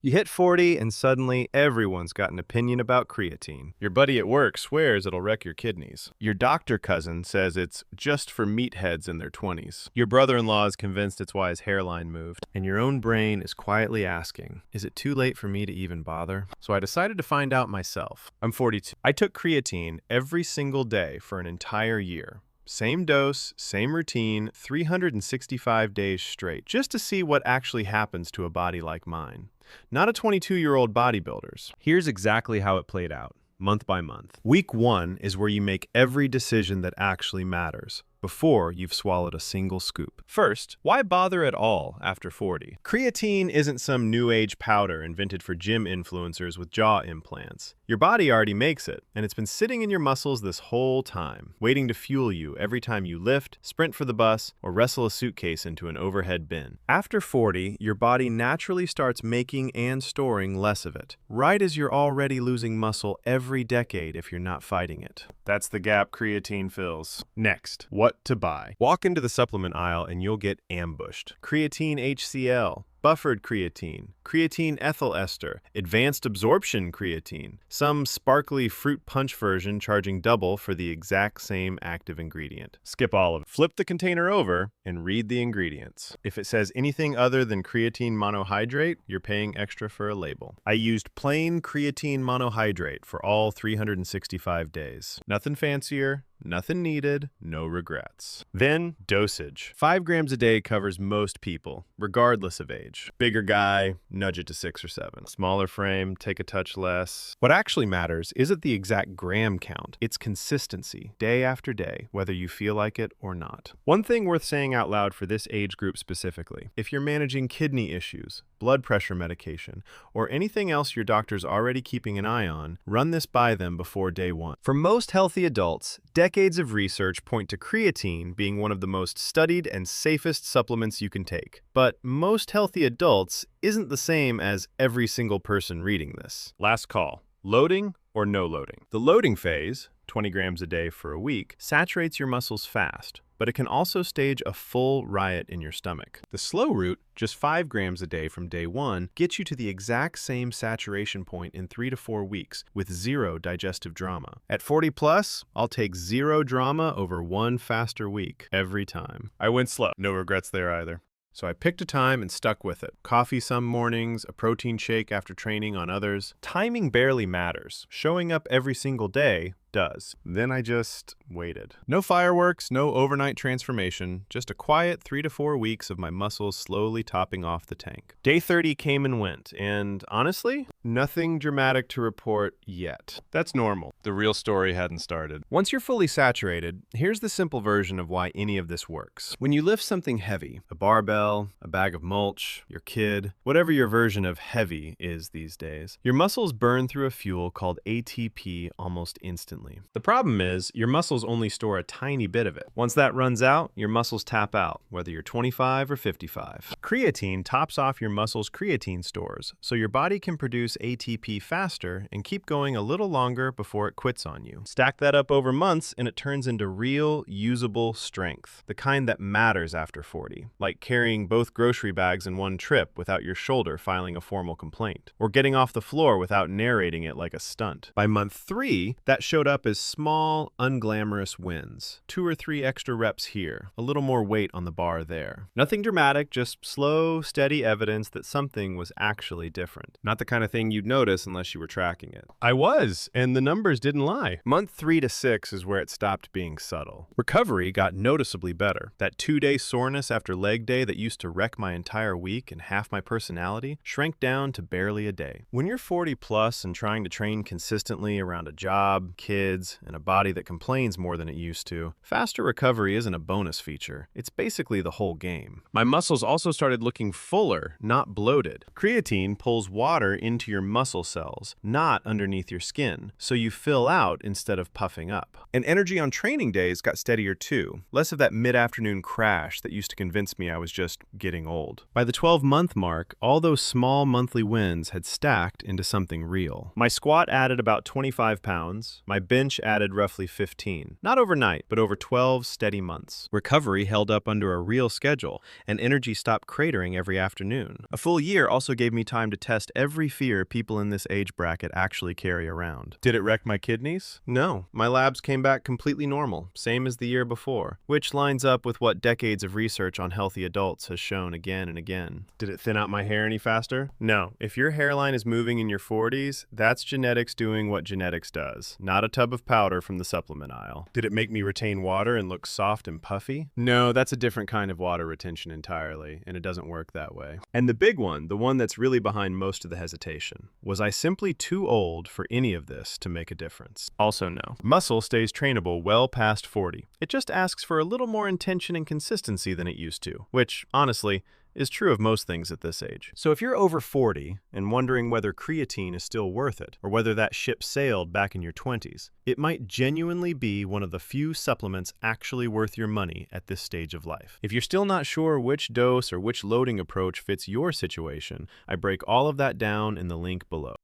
You hit 40 and suddenly everyone's got an opinion about creatine. Your buddy at work swears it'll wreck your kidneys. Your doctor cousin says it's just for meatheads in their 20s. Your brother-in-law is convinced it's why his hairline moved. And your own brain is quietly asking, is it too late for me to even bother? So I decided to find out myself. I'm 42. I took creatine every single day for an entire year. Same dose, same routine, 365 days straight, just to see what actually happens to a body like mine. Not a 22-year-old bodybuilder's. Here's exactly how it played out, month by month. Week 1 is where you make every decision that actually matters, before you've swallowed a single scoop. First, why bother at all after 40? Creatine isn't some new age powder invented for gym influencers with jaw implants. Your body already makes it, and it's been sitting in your muscles this whole time, waiting to fuel you every time you lift, sprint for the bus, or wrestle a suitcase into an overhead bin. After 40, your body naturally starts making and storing less of it, right as you're already losing muscle every decade if you're not fighting it. That's the gap creatine fills. Next, what to buy. Walk into the supplement aisle and you'll get ambushed. Creatine HCl, buffered creatine, creatine ethyl ester, advanced absorption creatine, some sparkly fruit punch version charging double for the exact same active ingredient. Skip all of it. Flip the container over and read the ingredients. If it says anything other than creatine monohydrate, you're paying extra for a label. I used plain creatine monohydrate for all 365 days. Nothing fancier, nothing needed, no regrets. Then, dosage. 5 grams a day covers most people, regardless of age. Bigger guy, nudge it to 6 or 7. Smaller frame, take a touch less. What actually matters isn't the exact gram count, it's consistency, day after day, whether you feel like it or not. One thing worth saying out loud for this age group specifically, if you're managing kidney issues, blood pressure medication, or anything else your doctor's already keeping an eye on, run this by them before day 1. For most healthy adults, decades of research point to creatine being one of the most studied and safest supplements you can take. But most healthy adults isn't the same as every single person reading this. Last call. Loading or no loading? The loading phase, 20 grams a day for a week, saturates your muscles fast, but it can also stage a full riot in your stomach. The slow route, just 5 grams a day from day 1, gets you to the exact same saturation point in 3 to 4 weeks with 0 digestive drama. At 40 plus, I'll take 0 drama over 1 faster week every time. I went slow. No regrets there either. So I picked a time and stuck with it. Coffee some mornings, a protein shake after training on others. Timing barely matters. Showing up every single day does. Then I just waited. No fireworks, no overnight transformation, just a quiet 3 to 4 weeks of my muscles slowly topping off the tank. Day 30 came and went, and honestly, nothing dramatic to report yet. That's normal. The real story hadn't started. Once you're fully saturated, here's the simple version of why any of this works. When you lift something heavy, a barbell, a bag of mulch, your kid, whatever your version of heavy is these days, your muscles burn through a fuel called ATP almost instantly. The problem is, your muscles only store a tiny bit of it. Once that runs out, your muscles tap out, whether you're 25 or 55. Creatine tops off your muscles' creatine stores, so your body can produce ATP faster and keep going a little longer before it quits on you. Stack that up over months and it turns into real, usable strength, the kind that matters after 40, like carrying both grocery bags in one trip without your shoulder filing a formal complaint, or getting off the floor without narrating it like a stunt. By month 3, that showed up as small, unglamorous wins. 2 or 3 extra reps here, a little more weight on the bar there. Nothing dramatic, just slow, steady evidence that something was actually different. Not the kind of thing you'd notice unless you were tracking it. I was, and the numbers didn't lie. Month 3 to 6 is where it stopped being subtle. Recovery got noticeably better. That 2-day soreness after leg day that used to wreck my entire week and half my personality shrank down to barely a day. When you're 40 plus and trying to train consistently around a job, kids, and a body that complains more than it used to, faster recovery isn't a bonus feature. It's basically the whole game. My muscles also started looking fuller, not bloated. Creatine pulls water into your muscle cells, not underneath your skin, so you fill out instead of puffing up. And energy on training days got steadier too. Less of that mid-afternoon crash that used to convince me I was just getting old. By the 12-month mark, all those small monthly wins had stacked into something real. My squat added about 25 pounds, my bench added roughly 15. Not overnight, but over 12 steady months. Recovery held up under a real schedule, and energy stopped cratering every afternoon. A full year also gave me time to test every fear people in this age bracket actually carry around. Did it wreck my kidneys? No. My labs came back completely normal, same as the year before, which lines up with what decades of research on healthy adults has shown again and again. Did it thin out my hair any faster? No. If your hairline is moving in your 40s, that's genetics doing what genetics does, not a tub of powder from the supplement aisle. Did it make me retain water and look soft and puffy? No, that's a different kind of water retention entirely, and it doesn't work that way. And the big one, the one that's really behind most of the hesitation, was I simply too old for any of this to make a difference? Also no. Muscle stays trainable well past 40. It just asks for a little more intention and consistency than it used to, which, honestly, is true of most things at this age. So if you're over 40 and wondering whether creatine is still worth it, or whether that ship sailed back in your 20s, it might genuinely be one of the few supplements actually worth your money at this stage of life. If you're still not sure which dose or which loading approach fits your situation, I break all of that down in the link below.